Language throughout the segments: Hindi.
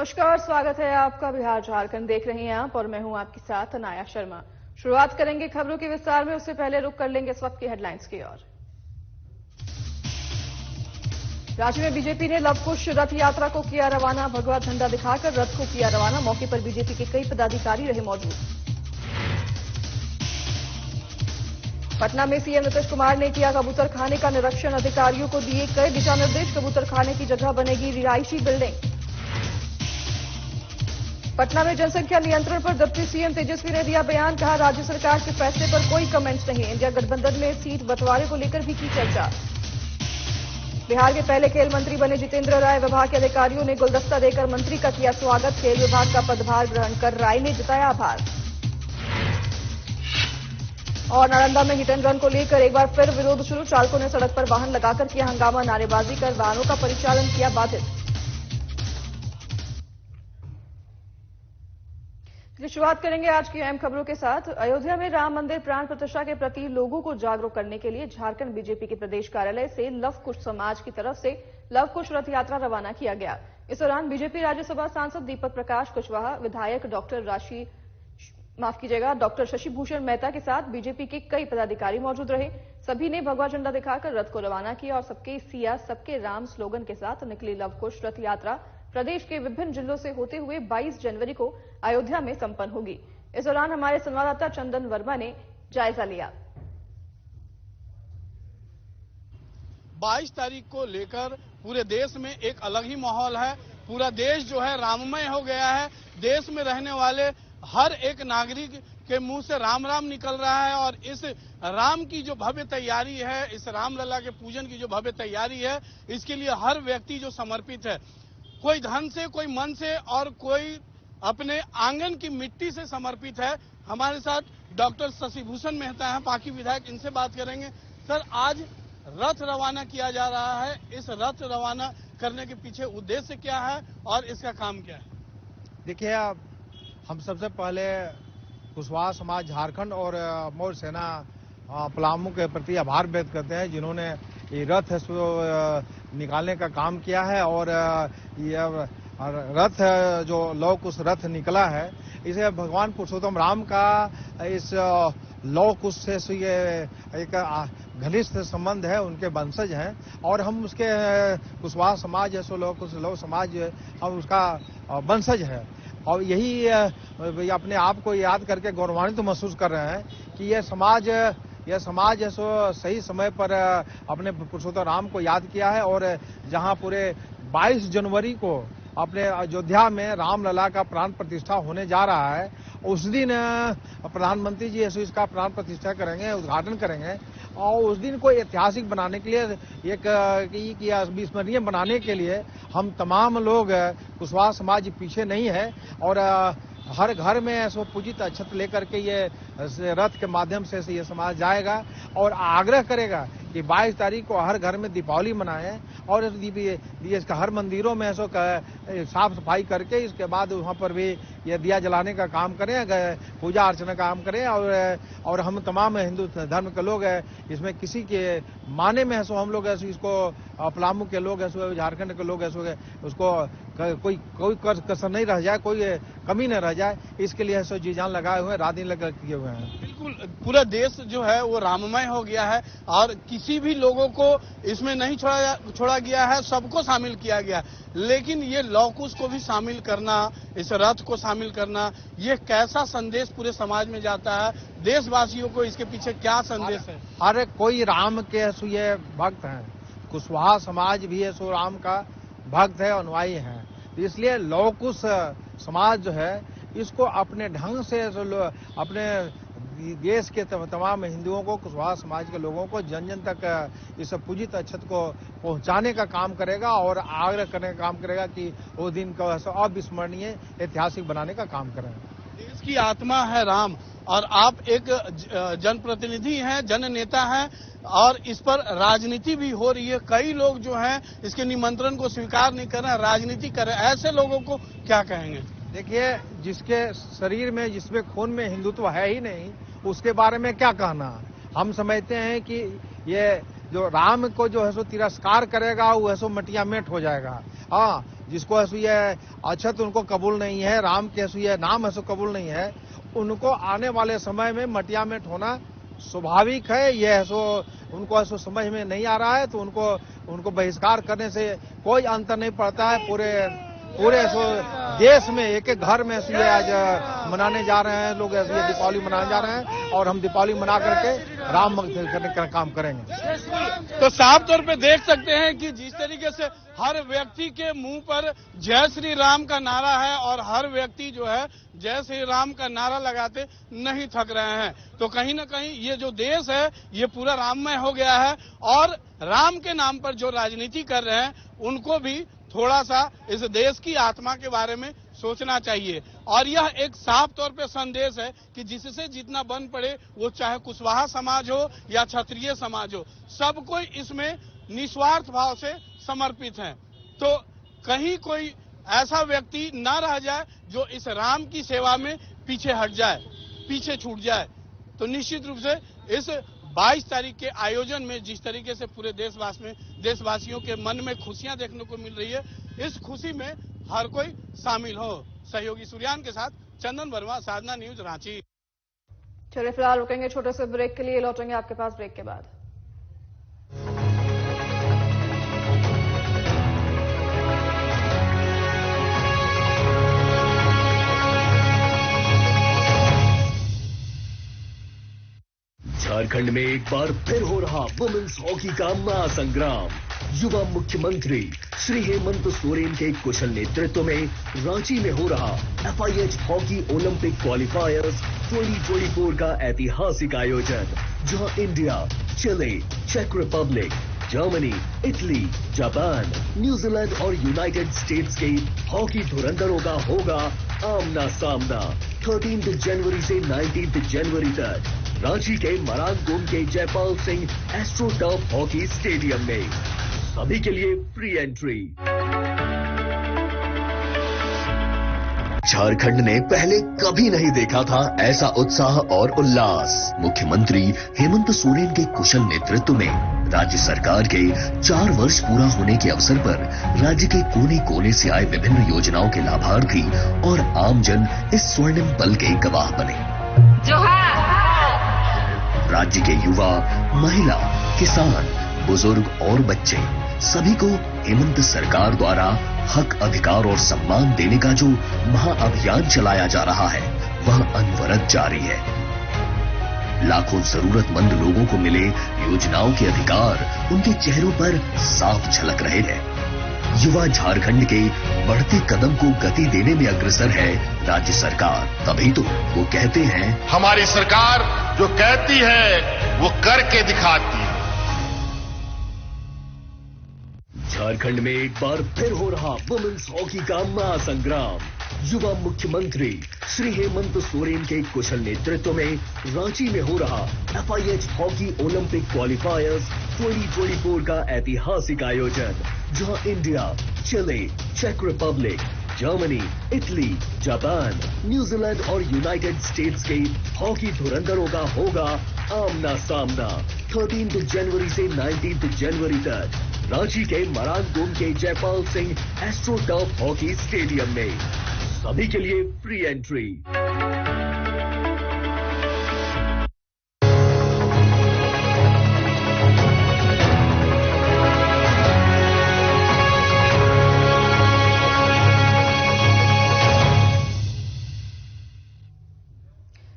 नमस्कार, स्वागत है आपका बिहार झारखंड देख रहे हैं आप और मैं हूं आपके साथ अनाया शर्मा। शुरुआत करेंगे खबरों के विस्तार में, उससे पहले रुक कर लेंगे इस वक्त की हेडलाइंस की ओर। राज्य में बीजेपी ने लव कुश रथ यात्रा को किया रवाना। भगवा झंडा दिखाकर रथ को किया रवाना। मौके पर बीजेपी के कई पदाधिकारी रहे मौजूद। पटना में सीएम नीतीश कुमार ने किया कबूतर खाने का निरीक्षण। अधिकारियों को दिए कई दिशा निर्देश। कबूतर खाने की जगह बनेगी रिहायशी बिल्डिंग। पटना में जनसंख्या नियंत्रण पर डिप्टी सीएम तेजस्वी ने दिया बयान। कहा, राज्य सरकार के फैसले पर कोई कमेंट्स नहीं। इंडिया गठबंधन में सीट बंटवारे को लेकर भी की चर्चा। बिहार के पहले खेल मंत्री बने जितेंद्र राय। विभाग के अधिकारियों ने गुलदस्ता देकर मंत्री का किया स्वागत। खेल विभाग का पदभार ग्रहण कर राय ने जताया आभार। और नालंदा में हिट एंड रन को लेकर एक बार फिर विरोध शुरू। चालकों ने सड़क पर वाहन लगाकर किया हंगामा। नारेबाजी कर वाहनों का परिचालन किया बाधित। शुरुआत करेंगे आज की अहम खबरों के साथ। अयोध्या में राम मंदिर प्राण प्रतिष्ठा के प्रति लोगों को जागरूक करने के लिए झारखंड बीजेपी के प्रदेश कार्यालय से लव कुश समाज की तरफ से लव कुश रथ यात्रा रवाना किया गया। इस दौरान बीजेपी राज्यसभा सांसद दीपक प्रकाश कुशवाहा, विधायक डॉक्टर शशि भूषण मेहता के साथ बीजेपी के कई पदाधिकारी मौजूद रहे। सभी ने भगवा झंडा दिखाकर रथ को रवाना किया और सबके सिया सबके राम स्लोगन के साथ निकली लव कुश रथ यात्रा प्रदेश के विभिन्न जिलों से होते हुए 22 जनवरी को अयोध्या में संपन्न होगी। इस दौरान हमारे संवाददाता चंदन वर्मा ने जायजा लिया। 22 तारीख को लेकर पूरे देश में एक अलग ही माहौल है। पूरा देश जो है राममय हो गया है। देश में रहने वाले हर एक नागरिक के मुंह से राम राम निकल रहा है और इस राम की जो भव्य तैयारी है, इस रामलला के पूजन की जो भव्य तैयारी है, इसके लिए हर व्यक्ति जो समर्पित है, कोई धन से, कोई मन से और कोई अपने आंगन की मिट्टी से समर्पित है। हमारे साथ डॉक्टर शशि भूषण मेहता हैं, पाकी विधायक, इनसे बात करेंगे। सर, आज रथ रवाना किया जा रहा है। इस रथ रवाना करने के पीछे उद्देश्य क्या है और इसका काम क्या है? देखिए, हम सबसे पहले कुशवाहा समाज झारखंड और मौर्य सेना पलामू के प्रति आभार व्यक्त करते हैं, जिन्होंने ये रथ निकालने का काम किया है। और ये रथ जो लौ कुश रथ निकला है, इसे भगवान पुरुषोत्तम राम का इस लौ कुश से ये एक घनिष्ठ संबंध है, उनके वंशज हैं और हम उसके कुशवाहा समाज है, लौ समाज, हम उसका वंशज है। और यही अपने आप को याद करके गौरवान्वित तो महसूस कर रहे हैं कि यह समाज है सो सही समय पर अपने पुरुषोत्तम राम को याद किया है। और जहां पूरे 22 जनवरी को अपने अयोध्या में रामलला का प्राण प्रतिष्ठा होने जा रहा है, उस दिन प्रधानमंत्री जी इसका प्राण प्रतिष्ठा करेंगे, उद्घाटन करेंगे। और उस दिन को ऐतिहासिक बनाने के लिए, एक अविस्मरणीय बनाने के लिए हम तमाम लोग कुशवाहा समाज पीछे नहीं है। और हर घर में ऐसा पूजित अक्षत लेकर के ये रथ के माध्यम से ये समाज जाएगा और आग्रह करेगा कि 22 तारीख को हर घर में दीपावली मनाएं और इसका हर मंदिरों में ऐसा साफ सफाई करके इसके बाद वहाँ पर भी ये दिया जलाने का काम करें, पूजा अर्चना का काम करें। और हम तमाम हिंदू धर्म के लोग हैं, इसमें किसी के माने में ऐसा हम लोग ऐसे इसको पलामू के लोग ऐसे, झारखंड के लोग ऐसे, उसको कोई कसर नहीं रह जाए, कोई कमी न रह जाए, इसके लिए ऐसे जी जान लगाए हुए, रात दिन लगा किए हुए हैं। बिल्कुल, पूरा देश जो है वो राममय हो गया है और किसी भी लोगों को इसमें नहीं छोड़ा गया है, सबको शामिल किया गया। लेकिन ये लव कुश को भी शामिल करना, इस रथ को शामिल करना, ये कैसा संदेश पूरे समाज में जाता है? देशवासियों को इसके पीछे क्या संदेश है? अरे कोई राम के ये भक्त हैं, कुशवाहा समाज भी है सो राम का भक्त है, अनुयायी है। इसलिए लव कुश समाज जो है इसको अपने ढंग से अपने देश के तमाम हिंदुओं को, कुशवाहा समाज के लोगों को जन जन तक इस पूजित अक्षत को पहुंचाने का काम करेगा और आग्रह करने का काम करेगा कि वो दिन को अविस्मरणीय ऐतिहासिक बनाने का काम करें। देश की आत्मा है राम और आप एक जनप्रतिनिधि हैं, जन नेता हैं और इस पर राजनीति भी हो रही है। कई लोग जो हैं इसके निमंत्रण को स्वीकार नहीं कर रहे हैं, राजनीति कर रहे हैं। ऐसे लोगों को क्या कहेंगे? देखिए, जिसके शरीर में, जिसमें खून में हिंदुत्व है ही नहीं, उसके बारे में क्या कहना। हम समझते हैं कि ये जो राम को जो है सो तिरस्कार करेगा वो है सो मटिया मेट हो जाएगा। हाँ, जिसको ऐसो ये अक्षत उनको कबूल नहीं है, राम के ऐसो ये नाम ऐसो कबूल नहीं है, उनको आने वाले समय में मटिया में ठोना स्वाभाविक है। ये ऐसो उनको ऐसो समझ में नहीं आ रहा है, तो उनको बहिष्कार करने से कोई अंतर नहीं पड़ता है। पूरे ऐसो देश में एक एक घर में ऐसे आज मनाने जा रहे हैं लोग, ऐसे दीपावली मनाने जा रहे हैं और हम दीपावली मना करके राम भक्ति करने का काम करेंगे। तो साफ तौर पे देख सकते हैं कि जिस तरीके से हर व्यक्ति के मुंह पर जय श्री राम का नारा है और हर व्यक्ति जो है जय श्री राम का नारा लगाते नहीं थक रहे हैं, तो कहीं ना कहीं ये जो देश है ये पूरा राममय हो गया है और राम के नाम पर जो राजनीति कर रहे हैं उनको भी थोड़ा सा इस देश की आत्मा के बारे में सोचना चाहिए। और यह एक साफ तौर पे संदेश है कि जिससे जितना बन पड़े, वो चाहे कुशवाहा समाज हो या क्षत्रिय समाज हो, सब कोई इसमें निस्वार्थ भाव से समर्पित हैं। तो कहीं कोई ऐसा व्यक्ति न रह जाए जो इस राम की सेवा में पीछे हट जाए, पीछे छूट जाए। तो निश्चित रूप से इस 22 तारीख के आयोजन में जिस तरीके से पूरे देशवासियों के मन में खुशियां देखने को मिल रही है, इस खुशी में हर कोई शामिल हो। सहयोगी सूर्यान के साथ चंदन वर्मा, साधना न्यूज, रांची। चलिए फिलहाल रुकेंगे छोटे से ब्रेक के लिए, लौटेंगे आपके पास ब्रेक के बाद। झारखंड में एक बार फिर हो रहा वुमेन्स हॉकी का महासंग्राम। युवा मुख्यमंत्री श्री हेमंत सोरेन के कुशल नेतृत्व में रांची में हो रहा FIH हॉकी ओलंपिक क्वालिफायर्स 2024 का ऐतिहासिक आयोजन, जहां इंडिया, चिली, चेक Republic, Germany, Italy, Japan, New Zealand और यूनाइटेड स्टेट्स के हॉकी धुरंधरों का होगा आमना सामना 13 जनवरी से 19 जनवरी तक रांची के मरांगगोम के Jaipal Singh astro turf hockey stadium में। सभी के लिए फ्री एंट्री। झारखंड ने पहले कभी नहीं देखा था ऐसा उत्साह और उल्लास। मुख्यमंत्री हेमंत सोरेन के कुशल नेतृत्व में राज्य सरकार के 4 वर्ष पूरा होने के अवसर पर राज्य के कोने कोने से आए विभिन्न योजनाओं के लाभार्थी और आमजन इस स्वर्णिम पल के गवाह बने। राज्य के युवा, महिला, किसान, बुजुर्ग और बच्चे सभी को हेमंत सरकार द्वारा हक, अधिकार और सम्मान देने का जो महाअभियान चलाया जा रहा है वह अनवरत जारी है। लाखों जरूरतमंद लोगों को मिले योजनाओं के अधिकार उनके चेहरों पर साफ झलक रहे हैं। युवा झारखंड के बढ़ते कदम को गति देने में अग्रसर है राज्य सरकार। तभी तो वो कहते हैं, हमारी सरकार जो कहती है वो करके दिखाती है। झारखंड में एक बार फिर हो रहा वुमेन्स हॉकी का महासंग्राम। युवा मुख्यमंत्री श्री हेमंत सोरेन के कुशल नेतृत्व में रांची में हो रहा FIH हॉकी ओलंपिक क्वालिफायर्स 2024 का ऐतिहासिक आयोजन, जहां इंडिया, चिली, चेक Republic, Germany, Italy, Japan, New Zealand और यूनाइटेड स्टेट्स के हॉकी धुरंधरों का होगा आमना सामना 13 जनवरी से 19 जनवरी तक रांची के मरांगगोम के Jaipal Singh astro turf hockey stadium में। सभी के लिए फ्री एंट्री।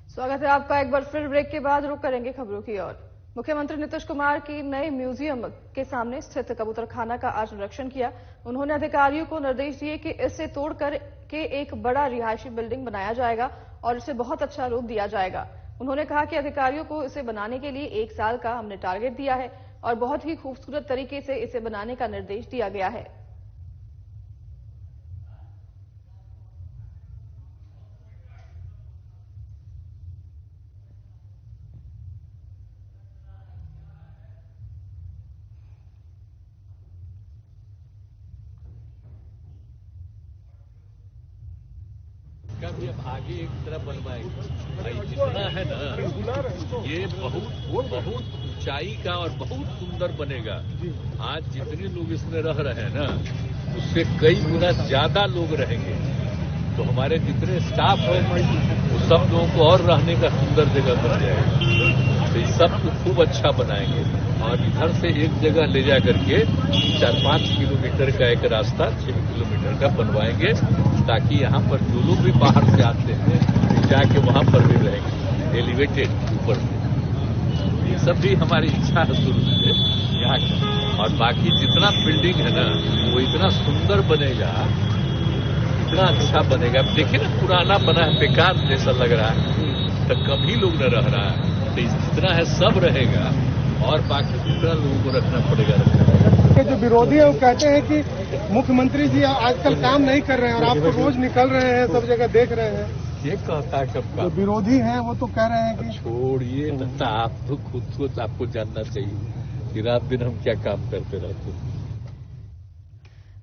स्वागत है आपका एक बार फिर ब्रेक के बाद। रुक करेंगे खबरों की ओर। मुख्यमंत्री नीतीश कुमार की नए म्यूजियम के सामने स्थित कबूतरखाना का आज निरीक्षण किया। उन्होंने अधिकारियों को निर्देश दिए कि इसे तोड़कर के एक बड़ा रिहायशी बिल्डिंग बनाया जाएगा और इसे बहुत अच्छा रूप दिया जाएगा। उन्होंने कहा कि अधिकारियों को इसे बनाने के लिए 1 साल का हमने टारगेट दिया है और बहुत ही खूबसूरत तरीके से इसे बनाने का निर्देश दिया गया है। भी अब आगे एक तरफ बनवाएंगे। जितना है ना, ये बहुत ऊंचाई का और बहुत सुंदर बनेगा। आज जितने लोग इसमें रह रहे हैं ना, उससे कई गुना ज्यादा लोग रहेंगे। तो हमारे जितने स्टाफ है वो सब लोगों को और रहने का सुंदर जगह बन जाएगा। तो ये सब को खूब अच्छा बनाएंगे और इधर से एक जगह ले जा करके 4-5 किलोमीटर का एक रास्ता 6 किलोमीटर का बनवाएंगे, ताकि यहाँ पर जो लोग भी बाहर से आते हैं जाके वहाँ पर भी रहेंगे एलिवेटेड ऊपर से। ये सब भी हमारी इच्छा है शुरू से यहाँ की। और बाकी जितना बिल्डिंग है ना वो इतना सुंदर बनेगा, इतना अच्छा बनेगा। देखिए ना पुराना बना है, बेकार जैसा लग रहा है, तो कम ही लोग न रह रहा है। तो जितना है सब रहेगा और बाकी दूसरा लोगों को रखना पड़ेगा। जो विरोधी है वो कहते हैं कि मुख्यमंत्री जी आजकल काम नहीं कर रहे हैं और आप तो रोज निकल रहे हैं, सब जगह देख रहे हैं। ये कहता है कब का? जो विरोधी हैं वो तो कह रहे हैं कि छोड़िए ना, आप तो खुद को आपको जानना चाहिए कि रात दिन हम क्या काम करते रहते हैं।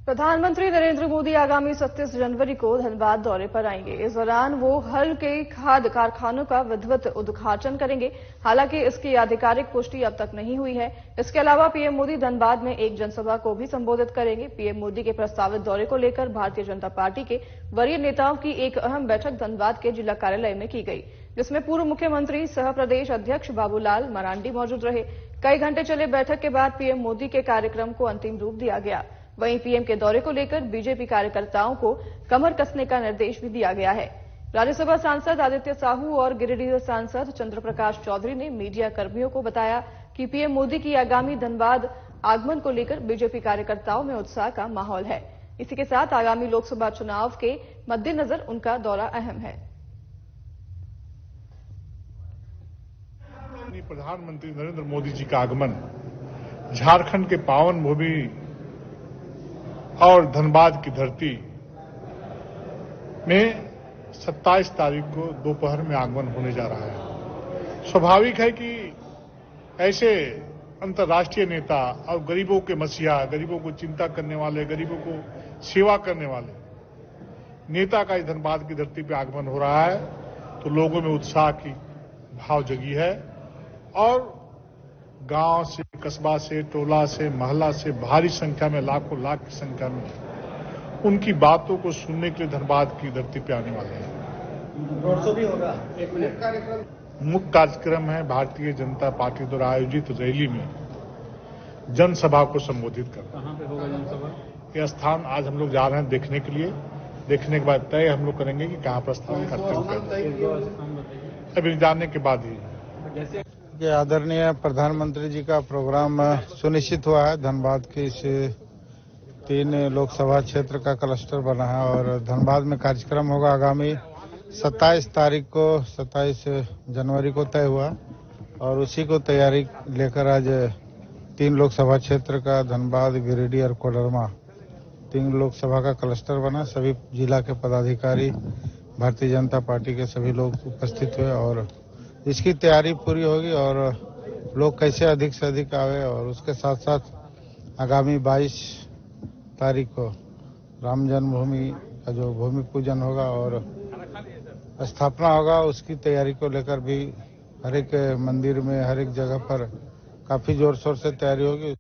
प्रधानमंत्री नरेंद्र मोदी आगामी 27 जनवरी को धनबाद दौरे पर आएंगे। इस दौरान वो हल के खाद कारखानों का विधिवत उद्घाटन करेंगे। हालांकि इसकी आधिकारिक पुष्टि अब तक नहीं हुई है। इसके अलावा पीएम मोदी धनबाद में एक जनसभा को भी संबोधित करेंगे। पीएम मोदी के प्रस्तावित दौरे को लेकर भारतीय जनता पार्टी के वरीय नेताओं की एक अहम बैठक धनबाद के जिला कार्यालय में की गई, जिसमें पूर्व मुख्यमंत्री सह प्रदेश अध्यक्ष बाबूलाल मरांडी मौजूद रहे। कई घंटे चले बैठक के बाद पीएम मोदी के कार्यक्रम को अंतिम रूप दिया गया। वहीं पीएम के दौरे को लेकर बीजेपी कार्यकर्ताओं को कमर कसने का निर्देश भी दिया गया है। राज्यसभा सांसद आदित्य साहू और गिरिडीह सांसद चंद्रप्रकाश चौधरी ने मीडिया कर्मियों को बताया कि पीएम मोदी की आगामी धनबाद आगमन को लेकर बीजेपी कार्यकर्ताओं में उत्साह का माहौल है। इसी के साथ आगामी लोकसभा चुनाव के मद्देनजर उनका दौरा अहम है। प्रधानमंत्री नरेंद्र मोदी जी का आगमन झारखंड के पावन भूमि और धनबाद की धरती में 27 तारीख को दोपहर में आगमन होने जा रहा है। स्वाभाविक है कि ऐसे अंतर्राष्ट्रीय नेता और गरीबों के मसीहा, गरीबों को चिंता करने वाले, गरीबों को सेवा करने वाले नेता का इस धनबाद की धरती पर आगमन हो रहा है, तो लोगों में उत्साह की भाव जगी है और गांव से, कस्बा से, टोला से, मोहल्ला से भारी संख्या में, लाखों लाख की संख्या में उनकी बातों को सुनने के लिए धनबाद की धरती पे आने वाले हैं। रोड शो भी होगा। मुख्य कार्यक्रम है भारतीय जनता पार्टी द्वारा आयोजित रैली में जनसभा को संबोधित करना। कहां पे होगा जनसभा? यह स्थान आज हम लोग जा रहे हैं देखने के लिए। देखने के बाद तय हम लोग करेंगे कि कहां पर स्थान करते अभी जानने के बाद ही। ये आदरणीय प्रधानमंत्री जी का प्रोग्राम सुनिश्चित हुआ है। धनबाद के इस 3 लोकसभा क्षेत्र का क्लस्टर बना है और धनबाद में कार्यक्रम होगा आगामी 27 तारीख को, 27 जनवरी को तय हुआ और उसी को तैयारी लेकर आज 3 लोकसभा क्षेत्र का धनबाद, गिरिडीह और कोडरमा 3 लोकसभा का क्लस्टर बना। सभी जिला के पदाधिकारी, भारतीय जनता पार्टी के सभी लोग उपस्थित हुए और इसकी तैयारी पूरी होगी और लोग कैसे अधिक से अधिक आवे। और उसके साथ साथ आगामी 22 तारीख को राम जन्मभूमि का जो भूमि पूजन होगा और स्थापना होगा, उसकी तैयारी को लेकर भी हर एक मंदिर में, हर एक जगह पर काफी जोर शोर से तैयारी होगी।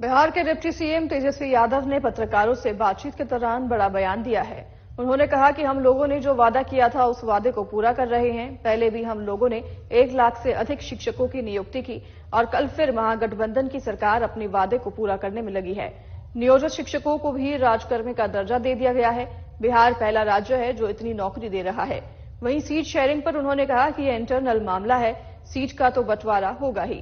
बिहार के डिप्टी सीएम तेजस्वी यादव ने पत्रकारों से बातचीत के दौरान बड़ा बयान दिया है। उन्होंने कहा कि हम लोगों ने जो वादा किया था उस वादे को पूरा कर रहे हैं। पहले भी हम लोगों ने 1 लाख से अधिक शिक्षकों की नियुक्ति की और कल फिर महागठबंधन की सरकार अपने वादे को पूरा करने में लगी है। नियोजित शिक्षकों को भी राजकर्मी का दर्जा दे दिया गया है। बिहार पहला राज्य है जो इतनी नौकरी दे रहा है। वहीं सीट शेयरिंग पर उन्होंने कहा कि यह इंटरनल मामला है, सीट का तो बंटवारा होगा ही।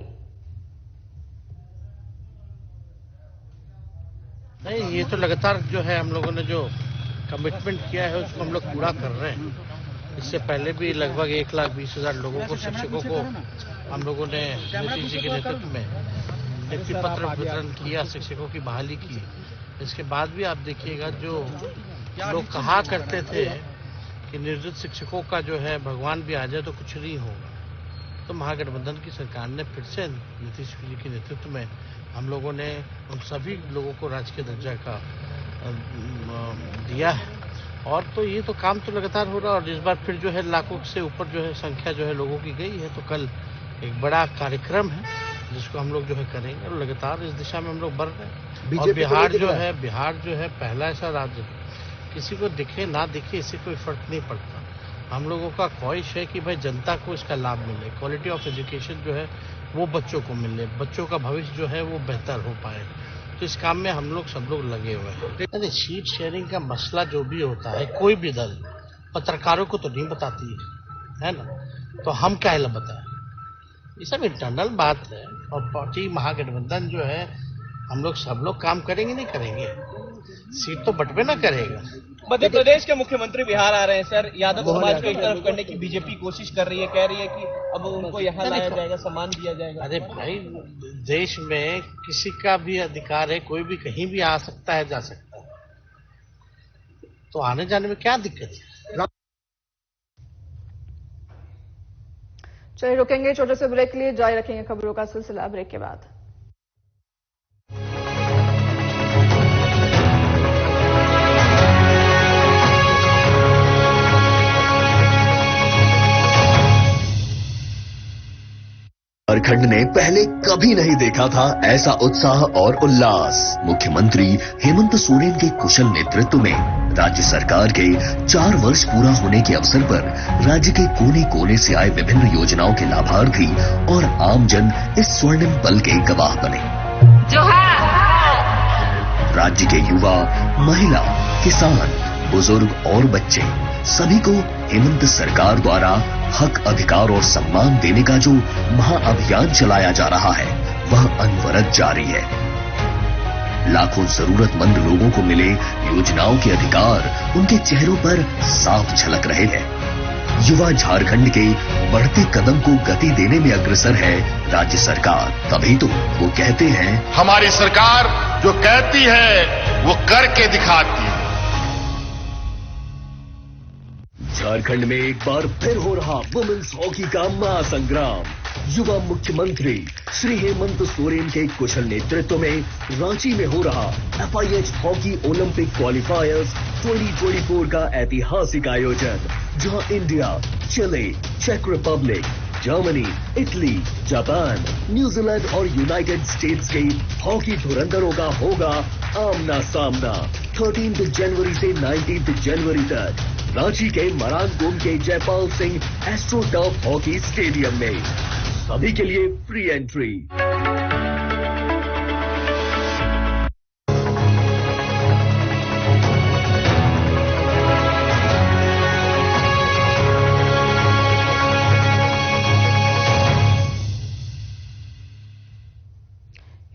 नहीं, ये तो लगातार जो है हम लोगों ने जो कमिटमेंट किया है उसको हम लोग पूरा कर रहे हैं। इससे पहले भी लगभग 1,20,000 लोगों को, शिक्षकों को हम लोगों ने नीतीश जी के नेतृत्व में नियुक्ति पत्र वितरण किया, शिक्षकों की बहाली की। इसके बाद भी आप देखिएगा जो लोग कहा करते थे कि नियोजित शिक्षकों का जो है भगवान भी आ जाए तो कुछ नहीं होगा, तो महागठबंधन की सरकार ने फिर से नीतीश जी के नेतृत्व में हम लोगों ने उन सभी लोगों को राजकीय दर्जा का दिया है। और तो ये तो काम तो लगातार हो रहा है और इस बार फिर जो है लाखों से ऊपर जो है संख्या जो है लोगों की गई है। तो कल एक बड़ा कार्यक्रम है जिसको हम लोग जो है करेंगे और लगातार इस दिशा में हम लोग बढ़ रहे हैं। और बिहार जो है पहला ऐसा राज्य है, किसी को दिखे ना दिखे इससे कोई फर्क नहीं पड़ता। हम लोगों का ख्वाहिश है कि भाई जनता को इसका लाभ मिले, क्वालिटी ऑफ एजुकेशन जो है वो बच्चों को मिले, बच्चों का भविष्य जो है वो बेहतर हो पाए। तो इस काम में हम लोग सब लोग लगे हुए हैं। सीट शेयरिंग का मसला जो भी होता है, कोई भी दल पत्रकारों को तो नहीं बताती है ना, तो हम क्या बताएं? ये सब इंटरनल बात है। और पार्टी महागठबंधन जो है, हम लोग सब लोग काम करेंगे नहीं करेंगे, सीट तो बंटवे ना करेगा। मध्य प्रदेश के मुख्यमंत्री बिहार आ रहे हैं सर, यादव समाज को एक तरफ करने की बीजेपी कोशिश कर रही है, कह रही है कि अब उनको यहाँ लाया जाएगा, सम्मान दिया जाएगा। अरे भाई, देश में किसी का भी अधिकार है, कोई भी कहीं भी आ सकता है, जा सकता है, तो आने जाने में क्या दिक्कत है? चलिए रुकेंगे छोटे से ब्रेक के लिए, जारी रखेंगे खबरों का सिलसिला ब्रेक के बाद। झारखंड ने पहले कभी नहीं देखा था ऐसा उत्साह और उल्लास। मुख्यमंत्री हेमंत सोरेन के कुशल नेतृत्व में राज्य सरकार के 4 वर्ष पूरा होने के अवसर पर राज्य के कोने कोने से आए विभिन्न योजनाओं के लाभार्थी और आमजन इस स्वर्णिम पल के गवाह बने। राज्य के युवा, महिला, किसान, बुजुर्ग और बच्चे सभी को हेमंत सरकार द्वारा हक, अधिकार और सम्मान देने का जो महाअभियान चलाया जा रहा है वह अनवरत जारी है। लाखों जरूरतमंद लोगों को मिले योजनाओं के अधिकार उनके चेहरों पर साफ झलक रहे हैं। युवा झारखंड के बढ़ते कदम को गति देने में अग्रसर है राज्य सरकार, तभी तो वो कहते हैं हमारी सरकार जो कहती है वो करके दिखाती है। झारखंड में एक बार फिर हो रहा वुमेन्स हॉकी का महासंग्राम। युवा मुख्यमंत्री श्री हेमंत सोरेन के कुशल नेतृत्व में रांची में हो रहा FIH हॉकी ओलंपिक क्वालिफायर्स 2024 का ऐतिहासिक आयोजन, जहां इंडिया, चिली, चेक Republic, Germany, Italy, Japan, New Zealand और यूनाइटेड स्टेट्स के हॉकी धुरंधरों का होगा आमना सामना। 13 जनवरी से 19 जनवरी तक रांची के मरांगगोम के Jaipal Singh astro turf hockey stadium में सभी के लिए फ्री एंट्री।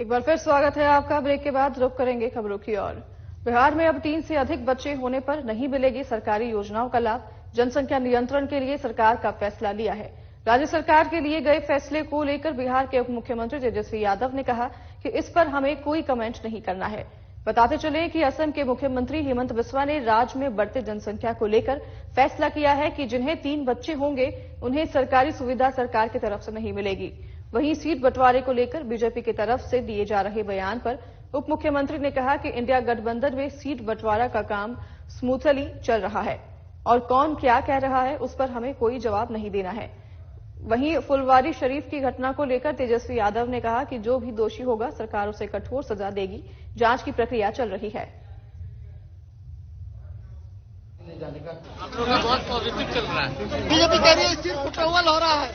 एक बार फिर स्वागत है आपका। ब्रेक के बाद रुक करेंगे खबरों की ओर। बिहार में अब 3 से अधिक बच्चे होने पर नहीं मिलेगी सरकारी योजनाओं का लाभ। जनसंख्या नियंत्रण के लिए सरकार का फैसला लिया है। राज्य सरकार के लिए गए फैसले को लेकर बिहार के उप मुख्यमंत्री तेजस्वी यादव ने कहा कि इस पर हमें कोई कमेंट नहीं करना है। बताते चले कि असम के मुख्यमंत्री हेमंत बिस्वा ने राज्य में बढ़ते जनसंख्या को लेकर फैसला किया है कि जिन्हें 3 बच्चे होंगे उन्हें सरकारी सुविधा सरकार की तरफ से नहीं मिलेगी। वहीं सीट बंटवारे को लेकर बीजेपी की तरफ से दिए जा रहे बयान पर उप मुख्यमंत्री ने कहा कि इंडिया गठबंधन में सीट बंटवारा का काम स्मूथली चल रहा है और कौन क्या कह रहा है उस पर हमें कोई जवाब नहीं देना है। वहीं फुलवारी शरीफ की घटना को लेकर तेजस्वी यादव ने कहा कि जो भी दोषी होगा सरकार उसे कठोर सजा देगी। जांच की प्रक्रिया चल रही है। बहुत पॉजिटिव चल रहा है। बीजेपी कह रही है सिर्फ अप्रूवल हो रहा है,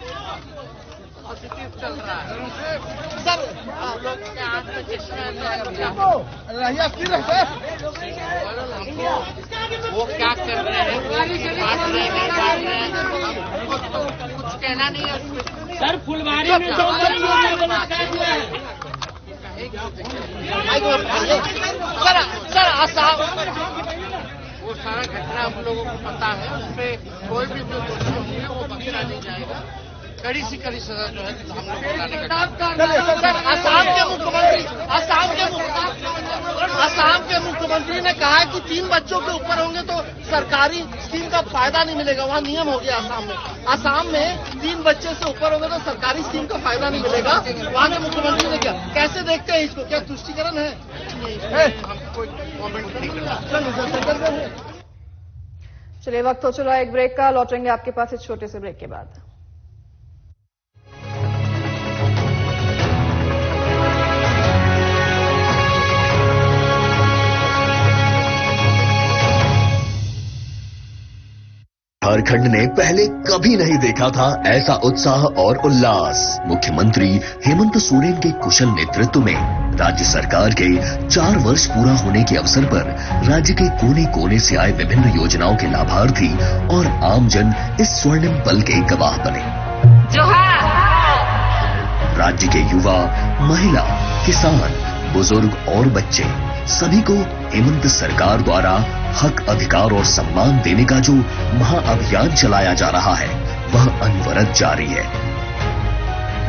पॉजिटिव चल रहा है सर। आप लोग के हाथ में वो क्या कर रहे हैं, बांट रहे हैं, कुछ कहना नहीं है सर। फुलवारी में सर आसाम वो सारा घटना हम लोगों को पता है, उसमें कोई भी जो दोषी होंगे वो बख्शा नहीं जाएगा। कड़ी से कड़ी सजा जो है हम लोग को लाने का आसाम के मुख्यमंत्री ने कहा है कि 3 बच्चों के ऊपर होंगे तो सरकारी स्कीम का फायदा नहीं मिलेगा। वहाँ नियम हो गया आसाम में 3 बच्चे से ऊपर होंगे तो सरकारी स्कीम का फायदा नहीं मिलेगा। वहाँ के मुख्यमंत्री ने क्या, कैसे देखते हैं इसको, क्या तुष्टिकरण है? हम कोई कॉमेंट नहीं करना। चलिए वक्त हो चला एक ब्रेक का, लौटेंगे आपके पास इस छोटे से ब्रेक के बाद। झारखंड ने पहले कभी नहीं देखा था ऐसा उत्साह और उल्लास। मुख्यमंत्री हेमंत सोरेन के कुशल नेतृत्व में राज्य सरकार के 4 वर्ष पूरा होने के अवसर पर राज्य के कोने कोने से आए विभिन्न योजनाओं के लाभार्थी और आमजन इस स्वर्णिम पल के गवाह बने। राज्य के युवा, महिला, किसान, बुजुर्ग और बच्चे सभी को हेमंत सरकार द्वारा हक, अधिकार और सम्मान देने का जो महाअभियान चलाया जा रहा है वह अनवरत जारी है।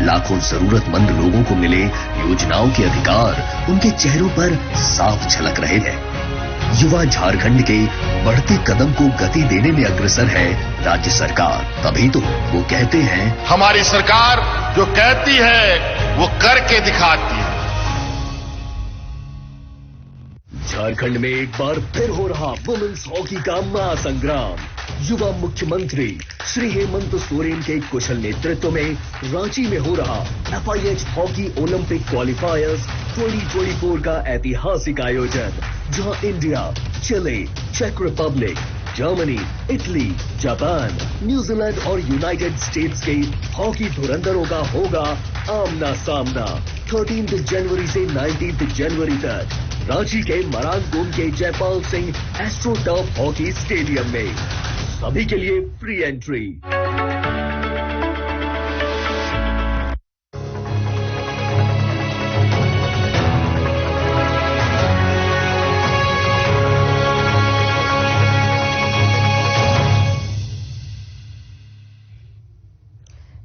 लाखों जरूरतमंद लोगों को मिले योजनाओं के अधिकार उनके चेहरों पर साफ झलक रहे हैं। युवा झारखंड के बढ़ते कदम को गति देने में अग्रसर है राज्य सरकार, तभी तो वो कहते हैं हमारी सरकार जो कहती है वो करके दिखाती है। झारखंड में एक बार फिर हो रहा वुमेन्स हॉकी का महासंग्राम। युवा मुख्यमंत्री श्री हेमंत सोरेन के कुशल नेतृत्व में रांची में हो रहा FIH हॉकी ओलंपिक क्वालिफायर्स 2024 का ऐतिहासिक आयोजन, जहां इंडिया, चिली, चेक Republic, Germany, Italy, Japan, New Zealand और यूनाइटेड स्टेट्स के हॉकी धुरंधरों का होगा आमना सामना 13 जनवरी से 19 जनवरी तक रांची के मरांगगोम के Jaipal Singh astro turf hockey stadium में। सभी के लिए फ्री एंट्री।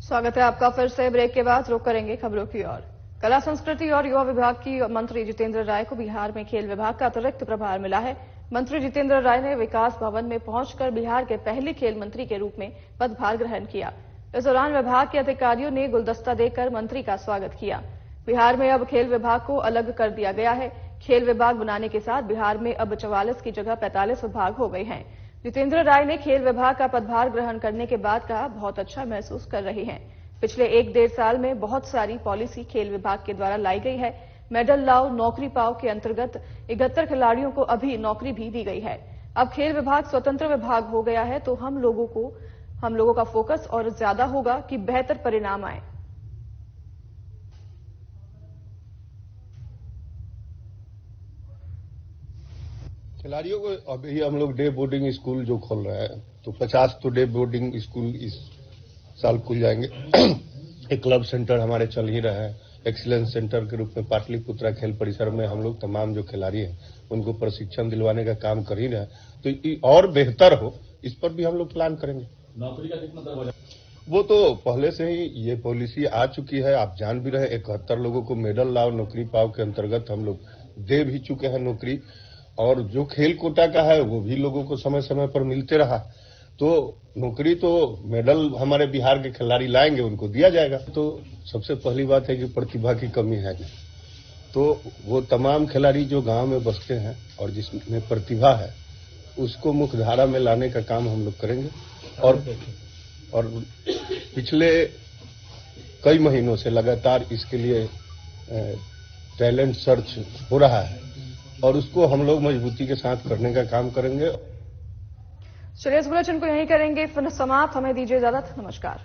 स्वागत है आपका फिर से। ब्रेक के बाद रुक करेंगे खबरों की ओर। कला संस्कृति और युवा विभाग की मंत्री जितेंद्र राय को बिहार में खेल विभाग का अतिरिक्त प्रभार मिला है। मंत्री जितेंद्र राय ने विकास भवन में पहुंचकर बिहार के पहले खेल मंत्री के रूप में पदभार ग्रहण किया। इस दौरान विभाग के अधिकारियों ने गुलदस्ता देकर मंत्री का स्वागत किया। बिहार में अब खेल विभाग को अलग कर दिया गया है। खेल विभाग बनाने के साथ बिहार में अब 44 की जगह 45 विभाग हो गए हैं। जितेंद्र राय ने खेल विभाग का पदभार ग्रहण करने के बाद कहा, बहुत अच्छा महसूस कर रहे हैं। पिछले 1-1.5 साल में बहुत सारी पॉलिसी खेल विभाग के द्वारा लाई गई है। मेडल लाओ नौकरी पाओ के अंतर्गत 71 खिलाड़ियों को अभी नौकरी भी दी गई है। अब खेल विभाग स्वतंत्र विभाग हो गया है, तो हम लोगों का फोकस और ज्यादा होगा कि बेहतर परिणाम आए। खिलाड़ियों को अभी हम लोग डे बोर्डिंग स्कूल जो खोल रहे हैं, तो 50 तो डे बोर्डिंग स्कूल इस साल खुल जाएंगे। एक क्लब सेंटर हमारे चल ही रहे हैं। एक्सीलेंस सेंटर के रूप में पाटलिपुत्रा खेल परिसर में हम लोग तमाम जो खिलाड़ी हैं उनको प्रशिक्षण दिलवाने का काम कर ही रहे हैं, तो और बेहतर हो इस पर भी हम लोग प्लान करेंगे। नौकरी का कितना दरवाजा? वो तो पहले से ही ये पॉलिसी आ चुकी है, आप जान भी रहे। 71 लोगों को मेडल लाओ नौकरी पाओ के अंतर्गत हम लोग दे भी चुके हैं नौकरी, और जो खेल कोटा का है वो भी लोगों को समय समय पर मिलते रहा। तो नौकरी तो मेडल हमारे बिहार के खिलाड़ी लाएंगे उनको दिया जाएगा। तो सबसे पहली बात है कि प्रतिभा की कमी है, तो वो तमाम खिलाड़ी जो गांव में बसते हैं और जिसमें प्रतिभा है उसको मुख्य धारा में लाने का काम हम लोग करेंगे। और पिछले कई महीनों से लगातार इसके लिए टैलेंट सर्च हो रहा है और उसको हम लोग मजबूती के साथ करने का काम करेंगे। चलिए इस बुलेटिन को यहीं करेंगे फिर समाप्त। हमें दीजिए इजाजत। नमस्कार।